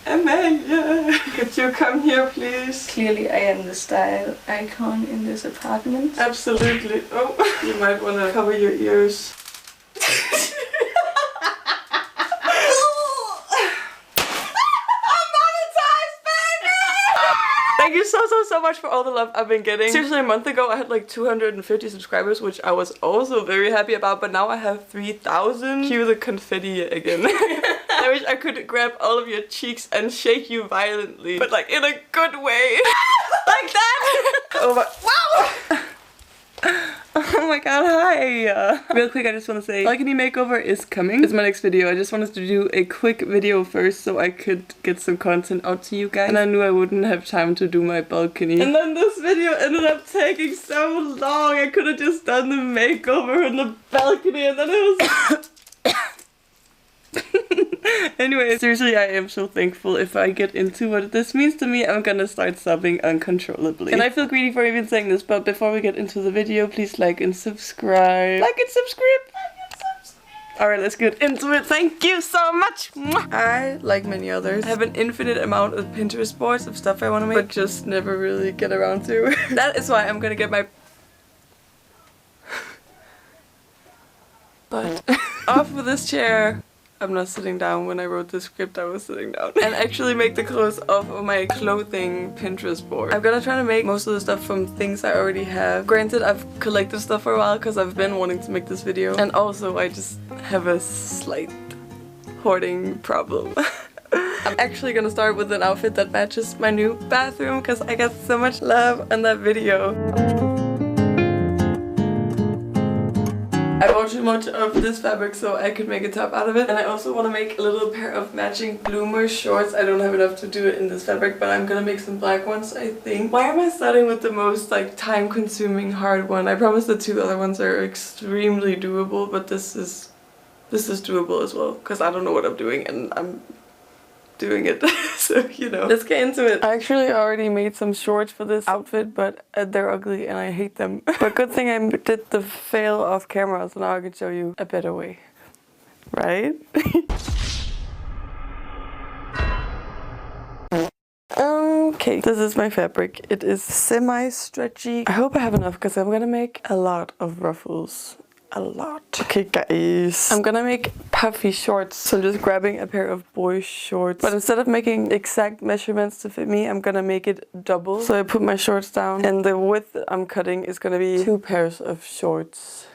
Amalia, could you come here, please? Clearly, I am the style icon in this apartment. Absolutely. Oh, you might want to cover your ears. Thank you so much for all the love I've been getting. Seriously, a month ago I had like 250 subscribers, which I was also very happy about, but now I have 3,000. Cue the confetti again. I wish I could grab all of your cheeks and shake you violently, but like in a good way. Like that. Oh my, wow! Oh my god, hi! Real quick, I just want to say, balcony makeover is coming. It's my next video. I just wanted to do a quick video first so I could get some content out to you guys. And I knew I wouldn't have time to do my balcony. And then this video ended up taking so long. I could have just done the makeover on the balcony and then it was... Anyway, seriously, I am so thankful. If I get into what this means to me, I'm gonna start sobbing uncontrollably. And I feel greedy for even saying this, but before we get into the video, please like and subscribe. Like and subscribe! Alright, let's get into it. Thank you so much! I, like many others, have an infinite amount of Pinterest boards of stuff I want to make, but just never really get around to. That is why I'm gonna get my butt off of this chair. I'm not sitting down. When I wrote the script, I was sitting down. And actually make the clothes off of my clothing Pinterest board. I'm gonna try to make most of the stuff from things I already have. Granted, I've collected stuff for a while because I've been wanting to make this video. And also, I just have a slight hoarding problem. I'm actually gonna start with an outfit that matches my new bathroom because I got so much love on that video. I bought too much of this fabric so I could make a top out of it, and I also want to make a little pair of matching bloomer shorts. I don't have enough to do it in this fabric, but I'm gonna make some black ones, I think. Why am I starting with the most like time-consuming hard one? I promise the two other ones are extremely doable, but this is doable as well because I don't know what I'm doing and I'm doing it. So, you know, let's get into it. I actually already made some shorts for this outfit, but they're ugly and I hate them. But good thing I did the fail off camera, so now I can show you a better way. Right? Okay, this is my fabric. It is semi-stretchy. I hope I have enough because I'm gonna make a lot of ruffles. A lot. Okay guys, I'm gonna make puffy shorts, so I'm just grabbing a pair of boy shorts, but instead of making exact measurements to fit me, I'm gonna make it double. So I put my shorts down and the width I'm cutting is gonna be 2 pairs of shorts.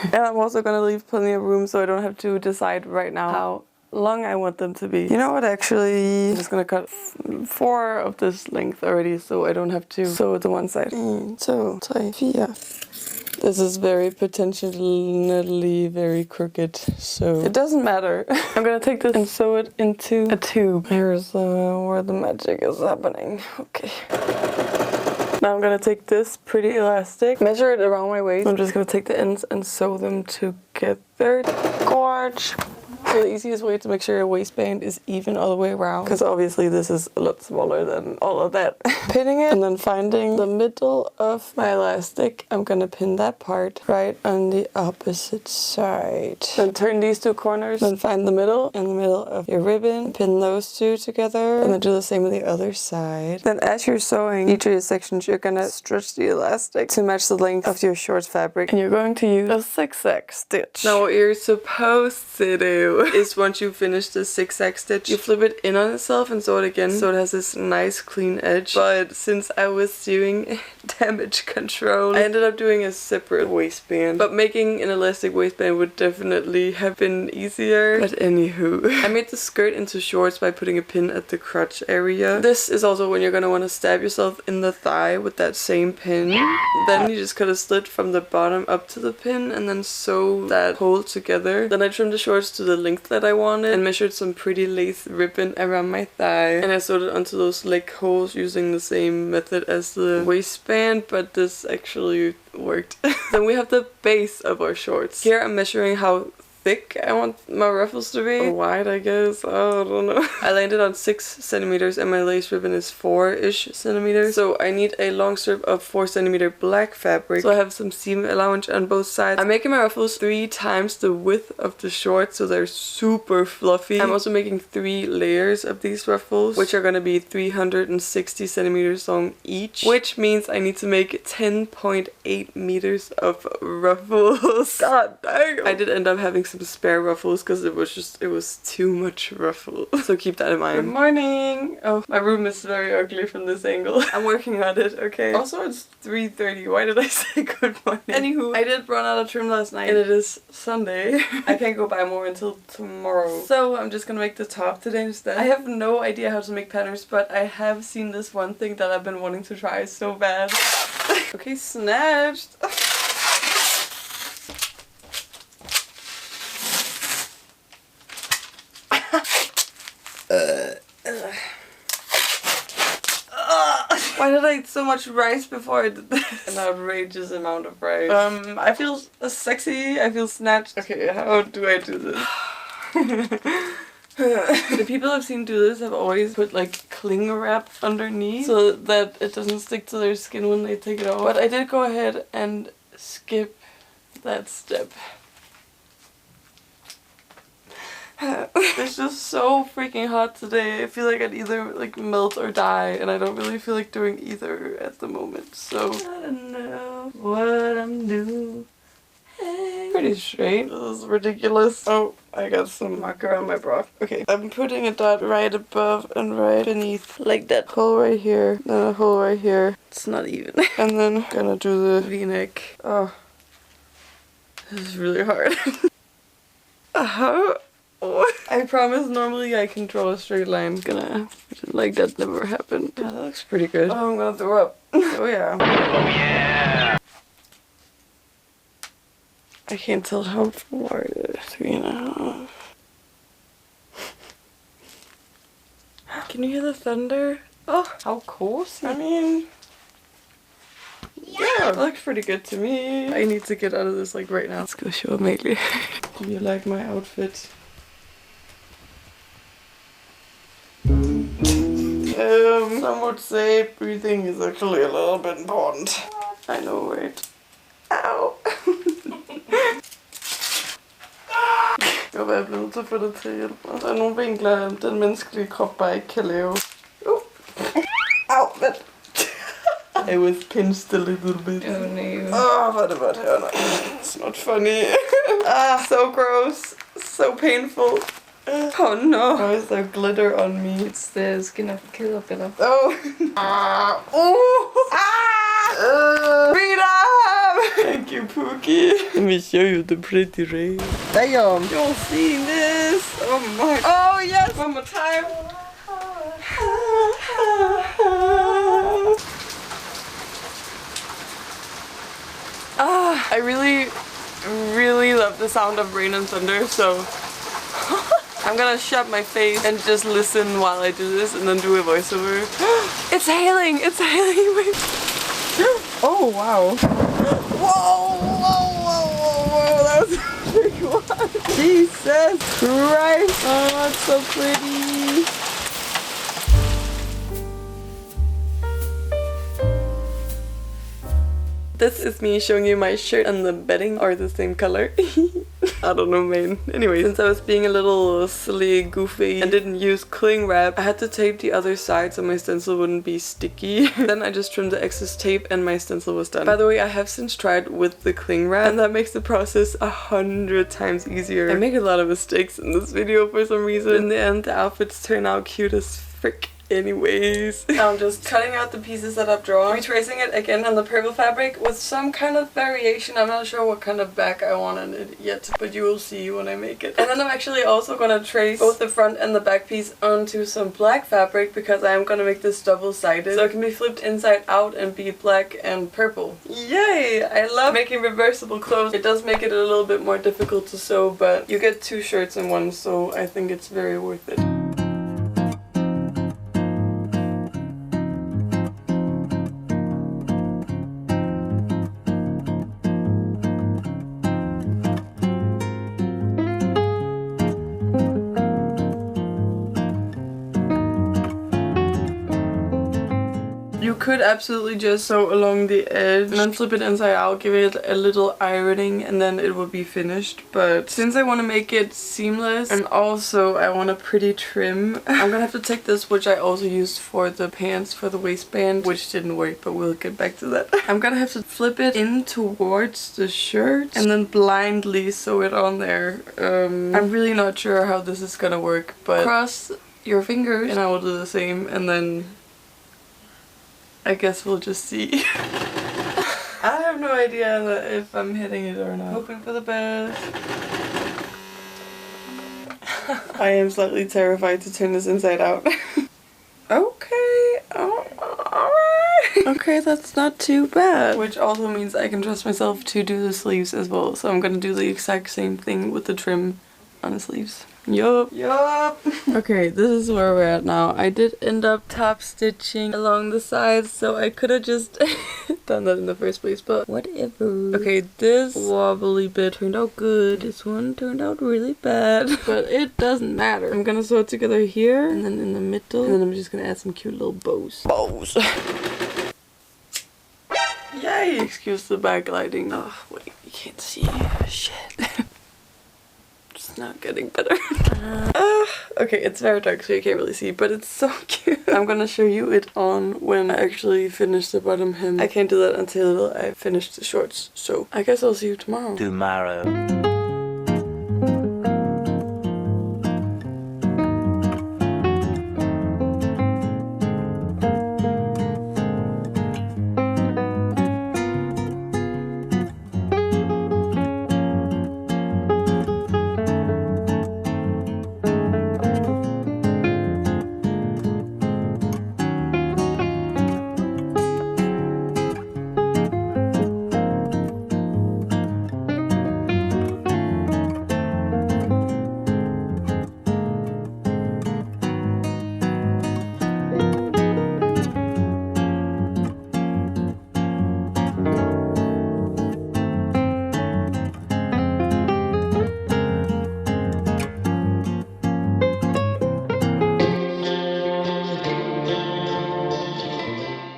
And I'm also gonna leave plenty of room so I don't have to decide right now how long I want them to be. You know what, actually, I'm just gonna cut 4 of this length already so I don't have to sew the one side. 1, 2, 3, 4. This is very potentially very crooked, so it doesn't matter. I'm gonna take this and sew it into a tube. Here's where the magic is happening. Okay. Now I'm gonna take this pretty elastic, measure it around my waist. I'm just gonna take the ends and sew them together. Gorge! So the easiest way to make sure your waistband is even all the way around, because obviously this is a lot smaller than all of that. Pinning it and then finding the middle of my elastic. I'm gonna pin that part right on the opposite side. Then turn these 2 corners, then find the middle and the middle of your ribbon. Pin those 2 together and then do the same with the other side. Then as you're sewing each of your sections, you're gonna stretch the elastic to match the length of your shorts fabric. And you're going to use a zigzag stitch. Now what you're supposed to do is once you finish the zigzag stitch, you flip it in on itself and sew it again so it has this nice clean edge. But since I was doing damage control, I ended up doing a separate waistband. But making an elastic waistband would definitely have been easier. But anywho, I made the skirt into shorts by putting a pin at the crotch area. This is also when you're gonna want to stab yourself in the thigh with that same pin. Then you just cut a slit from the bottom up to the pin and then sew that hole together. Then I trimmed the shorts to the length that I wanted and measured some pretty lace ribbon around my thigh, and I sewed it onto those leg holes using the same method as the waistband, but this actually worked. Then we have the base of our shorts. Here I'm measuring how thick I want my ruffles to be. Or wide, I guess. Oh, I don't know. I landed on 6 centimeters and my lace ribbon is 4-ish centimeters. So I need a long strip of 4 centimeter black fabric. So I have some seam allowance on both sides. I'm making my ruffles 3 times the width of the short, so they're super fluffy. I'm also making 3 layers of these ruffles, which are gonna be 360 centimeters long each, which means I need to make 10.8 meters of ruffles. God dang. I did end up having some spare ruffles because it was too much ruffle. So keep that in mind. Good morning. Oh, my room is very ugly from this angle. I'm working on it, okay? Also, it's 3:30. Why did I say good morning? Anywho, I did run out of trim last night and it is Sunday. I can't go buy more until tomorrow. So I'm just gonna make the top today instead. I have no idea how to make patterns, but I have seen this one thing that I've been wanting to try so bad. Okay, snatched. Why did I eat so much rice before I did this? An outrageous amount of rice. I feel sexy, I feel snatched. Okay, how do I do this? The people I've seen do this have always put like cling wrap underneath so that it doesn't stick to their skin when they take it off. But I did go ahead and skip that step. It's just so freaking hot today. I feel like I'd either like melt or die, and I don't really feel like doing either at the moment. So I don't know what I'm doing. Hey. Pretty straight. This is ridiculous. Oh, I got some marker on my bra. Okay, I'm putting a dot right above and right beneath, like that hole right here, then a hole right here. It's not even. And then gonna do the V-neck. Oh, this is really hard. I promise normally I can draw a straight line. Gonna pretend like that never happened. Yeah, that looks pretty good. Oh, I'm gonna throw up. Oh yeah. Oh yeah. I can't tell how far it is. 3.5. Can you hear the thunder? Oh, how cozy. I mean, yeah, it looks pretty good to me. I need to get out of this like right now. Let's go show Amelia. Do you like my outfit? Some would say breathing is actually a little bit important. I know, right? Ow! Jeg var blevet nødt til at få det til at hjælpe mig. Der er nogle vinkler, den menneskelige krop bare ikke kan lave. Ow! Vent! I was pinched a little bit. Oh no. Oh, what about her? No, it's not funny. So gross. So painful. Oh no. Why is there glitter on me? It's the skin of a caterpillar. Oh. Freedom! Thank you, Pookie. Let me show you the pretty rain. Damn. You're seeing this. Oh my. Oh yes. One more time. I really love the sound of rain and thunder, so I'm gonna shut my face and just listen while I do this and then do a voiceover. It's hailing! It's hailing! Oh wow. Whoa, that was a big one. Jesus Christ. Oh, it's so pretty. This is me showing you my shirt and the bedding are the same color. I don't know, man. Anyway, since I was being a little silly, goofy, and didn't use cling wrap, I had to tape the other side so my stencil wouldn't be sticky. Then I just trimmed the excess tape and my stencil was done. By the way, I have since tried with the cling wrap, and that makes the process 100 times easier. I make a lot of mistakes in this video for some reason. In the end, the outfits turn out cute as frick. Anyways, now I'm just cutting out the pieces that I've drawn, retracing it again on the purple fabric with some kind of variation. I'm not sure what kind of back I want on it yet, but you will see when I make it. And then I'm actually also gonna trace both the front and the back piece onto some black fabric because I am gonna make this double-sided so it can be flipped inside out and be black and purple. Yay! I love making reversible clothes. It does make it a little bit more difficult to sew, but you get 2 shirts in one, so I think it's very worth it. could absolutely just sew along the edge and then flip it inside out, give it a little ironing, and then it will be finished. But since I want to make it seamless and also I want a pretty trim, I'm gonna have to take this, which I also used for the pants for the waistband, which didn't work, but we'll get back to that. I'm gonna have to flip it in towards the shirt and then blindly sew it on there. I'm really not sure how this is gonna work, but cross your fingers and I will do the same, and then I guess we'll just see. I have no idea if I'm hitting it or not. Hoping for the best. I am slightly terrified to turn this inside out. Okay, alright. Okay, that's not too bad. Which also means I can trust myself to do the sleeves as well. So I'm gonna do the exact same thing with the trim on the sleeves. Yup. Okay, this is where we're at now. I did end up top stitching along the sides, so I could have just done that in the first place, but whatever. Okay, this wobbly bit turned out good. This one turned out really bad, but it doesn't matter. I'm gonna sew it together here and then in the middle, and then I'm just gonna add some cute little bows. Yay! Excuse the backlighting. Oh, wait, you can't see. Shit. It's not getting better. Okay, it's very dark, so you can't really see, but it's so cute. I'm gonna show you it on when I actually finish the bottom hem. I can't do that until I finish the shorts, so I guess I'll see you tomorrow.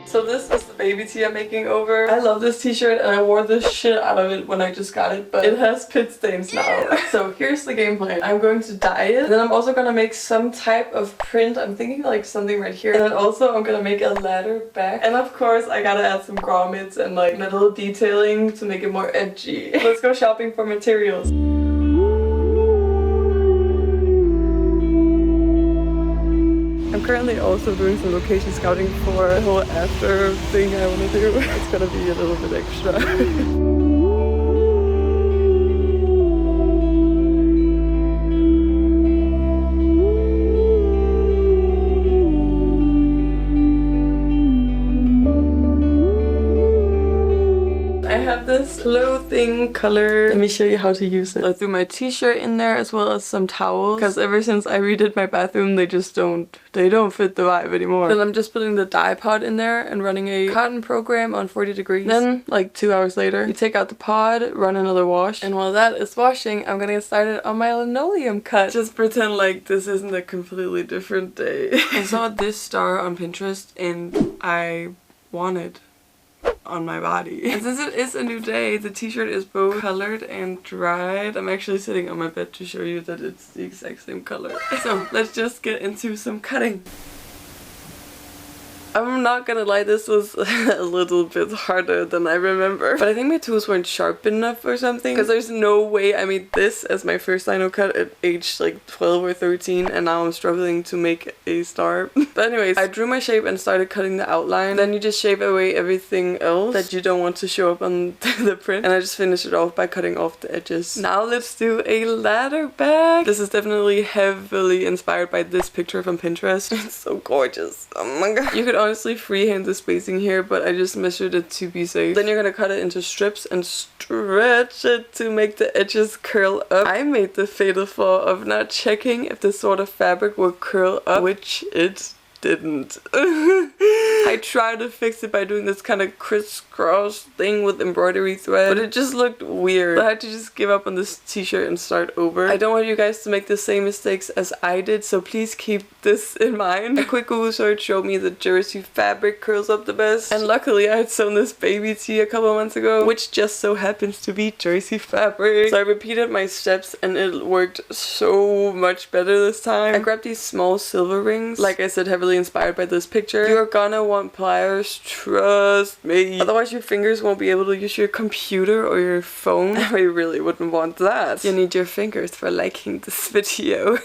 So this is the baby tee I'm making over. I love this t-shirt and I wore the shit out of it when I just got it, but it has pit stains now. So here's the game plan. I'm going to dye it, and then I'm also gonna make some type of print. I'm thinking like something right here. And then also I'm gonna make a ladder back. And of course I gotta add some grommets and like metal detailing to make it more edgy. Let's go shopping for materials. I'm currently also doing some location scouting for the whole after thing I want to do. It's gonna be a little bit extra. I have this clothing color. Let me show you how to use it. I threw my t-shirt in there as well as some towels, because ever since I redid my bathroom they just don't fit the vibe anymore. Then I'm just putting the dye pod in there and running a cotton program on 40 degrees. Then like 2 hours later you take out the pod, run another wash, and while that is washing I'm gonna get started on my linoleum cut. Just pretend like this isn't a completely different day. I saw this star on Pinterest and I wanted on my body. And since it is a new day, the t-shirt is both colored and dried. I'm actually sitting on my bed to show you that it's the exact same color. So let's just get into some cutting. I'm not gonna lie, this was a little bit harder than I remember. But I think my tools weren't sharp enough or something, because there's no way I made this as my first lino cut at age like 12 or 13, and now I'm struggling to make a star. But anyways, I drew my shape and started cutting the outline. Then you just shave away everything else that you don't want to show up on the print. And I just finished it off by cutting off the edges. Now let's do a ladder back. This is definitely heavily inspired by this picture from Pinterest. It's so gorgeous. Oh my god. You could honestly freehand the spacing here, but I just measured it to be safe. Then you're gonna cut it into strips and stretch it to make the edges curl up. I made the fatal flaw of not checking if the sort of fabric will curl up, which it didn't. I tried to fix it by doing this kind of crisscross thing with embroidery thread, but it just looked weird. I had to just give up on this t-shirt and start over. I don't want you guys to make the same mistakes as I did, so please keep this in mind. A quick Google search showed me that jersey fabric curls up the best, and luckily I had sewn this baby tee a couple months ago, which just so happens to be jersey fabric. So I repeated my steps and it worked so much better this time. I grabbed these small silver rings, like I said, heavily inspired by this picture. You're gonna want pliers, trust me. Otherwise your fingers won't be able to use your computer or your phone. I really wouldn't want that. You need your fingers for liking this video.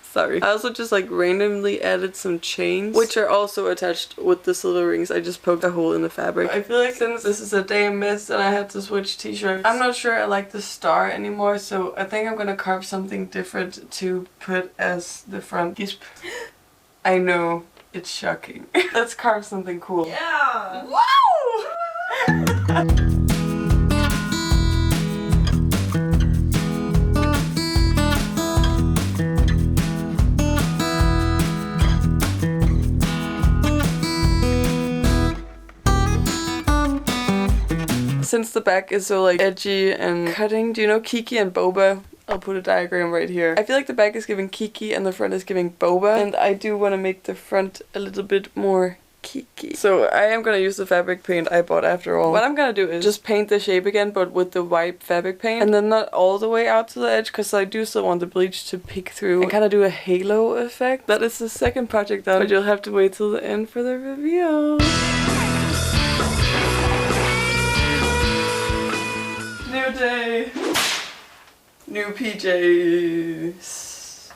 Sorry. I also just like randomly added some chains, which are also attached with the silver rings. I just poked a hole in the fabric. I feel like since this is a day missed and I had to switch t-shirts, I'm not sure I like the star anymore, so I think I'm gonna carve something different to put as the front. I know, it's shocking. Let's carve something cool. Yeah! Wow! Since the back is so like edgy and cutting, do you know Kiki and Boba? I'll put a diagram right here. I feel like the back is giving Kiki and the front is giving Boba, and I do want to make the front a little bit more Kiki. So I am gonna use the fabric paint I bought after all. What I'm gonna do is just paint the shape again, but with the white fabric paint, and then not all the way out to the edge, because I do still want the bleach to peek through and kind of do a halo effect. That is the second project done, but you'll have to wait till the end for the reveal. New day. New PJs.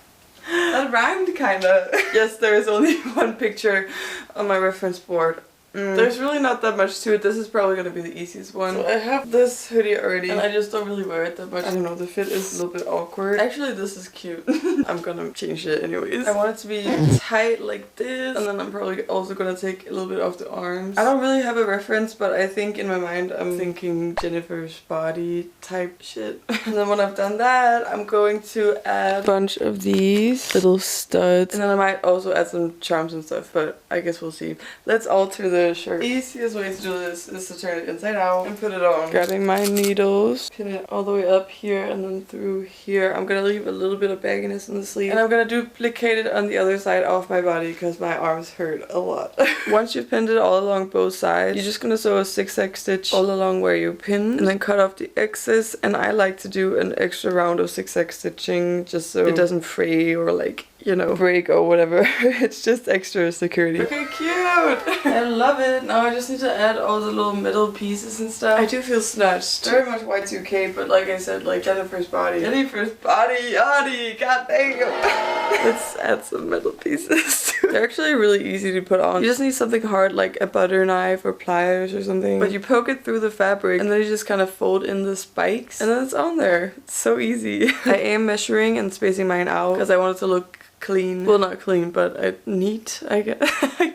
That rhymed kinda. Yes, there is only one picture on my reference board. There's really not that much to it. This is probably gonna be the easiest one. So I have this hoodie already, and I just don't really wear it that much. I don't know, the fit is a little bit awkward. Actually, this is cute. I'm gonna change it anyways. I want it to be tight like this, and then I'm probably also gonna take a little bit off the arms. I don't really have a reference, but I think in my mind I'm thinking Jennifer's body type shit. And then when I've done that, I'm going to add a bunch of these little studs, and then I might also add some charms and stuff, but I guess we'll see. Let's alter the shirt. Easiest way to do this is to turn it inside out and put it on. Grabbing my needles, pin it all the way up here and then through here. I'm gonna leave a little bit of bagginess in the sleeve, and I'm gonna duplicate it on the other side of my body because my arms hurt a lot. Once you've pinned it all along both sides, you're just gonna sew a zigzag stitch all along where you pinned, and then cut off the excess. And I like to do an extra round of zigzag stitching just so it doesn't fray or like, you know, break or whatever. It's just extra security. Okay, cute! I love it. Now I just need to add all the little metal pieces and stuff. I do feel snatched. Very much Y2K, but like I said, like Jennifer's body. Jennifer's body, yaddy, god dang. Let's add some metal pieces. They're actually really easy to put on. You just need something hard like a butter knife or pliers or something. But you poke it through the fabric and then you just kind of fold in the spikes and then it's on there. It's so easy. I am measuring and spacing mine out because I want it to look clean. Well, not clean, but neat, I guess.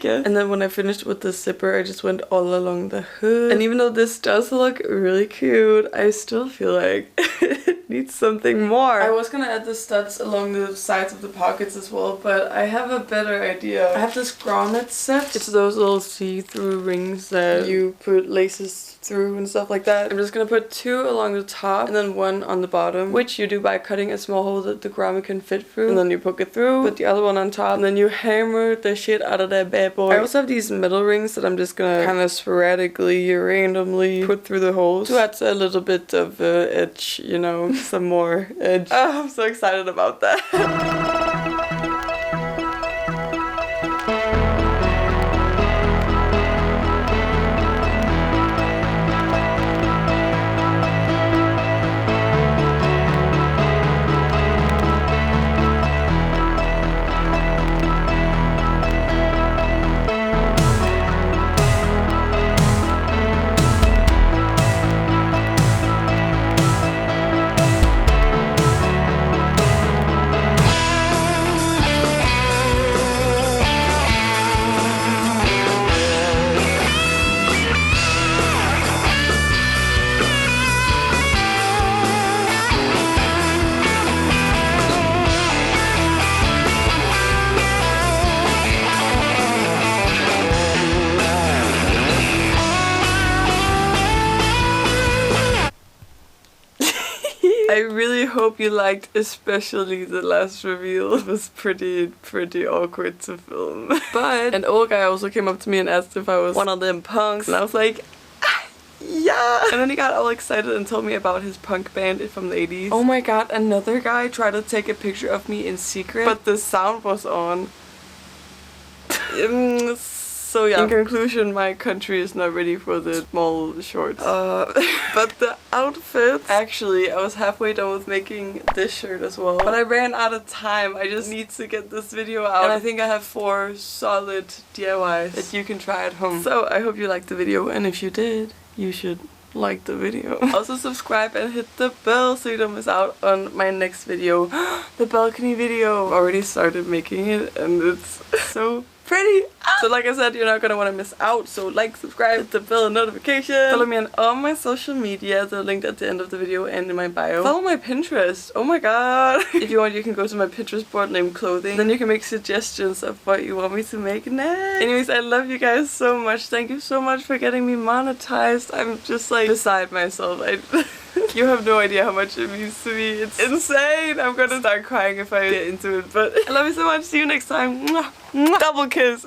And then when I finished with the zipper, I just went all along the hood. And even though this does look really cute, I still feel like it needs something more. I was gonna add the studs along the sides of the pockets as well, but I have a better idea. I have this grommet set. It's those little see-through rings that you put laces through and stuff like that. I'm just gonna put 2 along the top and then 1 on the bottom, which you do by cutting a small hole that the grommet can fit through, and then you poke it through, put the other one on top, and then you hammer the shit out of that bad boy. I also have these metal rings that I'm just gonna kind of sporadically, randomly put through the holes to add a little bit of edge, you know, some more edge. Oh, I'm so excited about that. I really hope you liked especially the last reveal. It was pretty awkward to film. But an old guy also came up to me and asked if I was one of them punks. And I was like, yeah! And then he got all excited and told me about his punk band from the 80s. Oh my god, another guy tried to take a picture of me in secret, but the sound was on. So yeah, in conclusion, my country is not ready for the small shorts. But the outfit, actually, I was halfway done with making this shirt as well. But I ran out of time. I just need to get this video out. And I think I have 4 solid DIYs that you can try at home. So I hope you liked the video, and if you did, you should like the video. Also subscribe and hit the bell so you don't miss out on my next video. The balcony video. I've already started making it and it's so pretty. So like I said, you're not gonna want to miss out. So like, subscribe, hit the bell notification. Follow me on all my social media. They're linked at the end of the video and in my bio. Follow my Pinterest. Oh my god. If you want, you can go to my Pinterest board named Clothing. Then you can make suggestions of what you want me to make next. Anyways, I love you guys so much. Thank you so much for getting me monetized. I'm just like beside myself. You have no idea how much it means to me. It's insane. I'm gonna start crying if I get into it. But I love you so much. See you next time. Mwah. Mwah. Double kiss.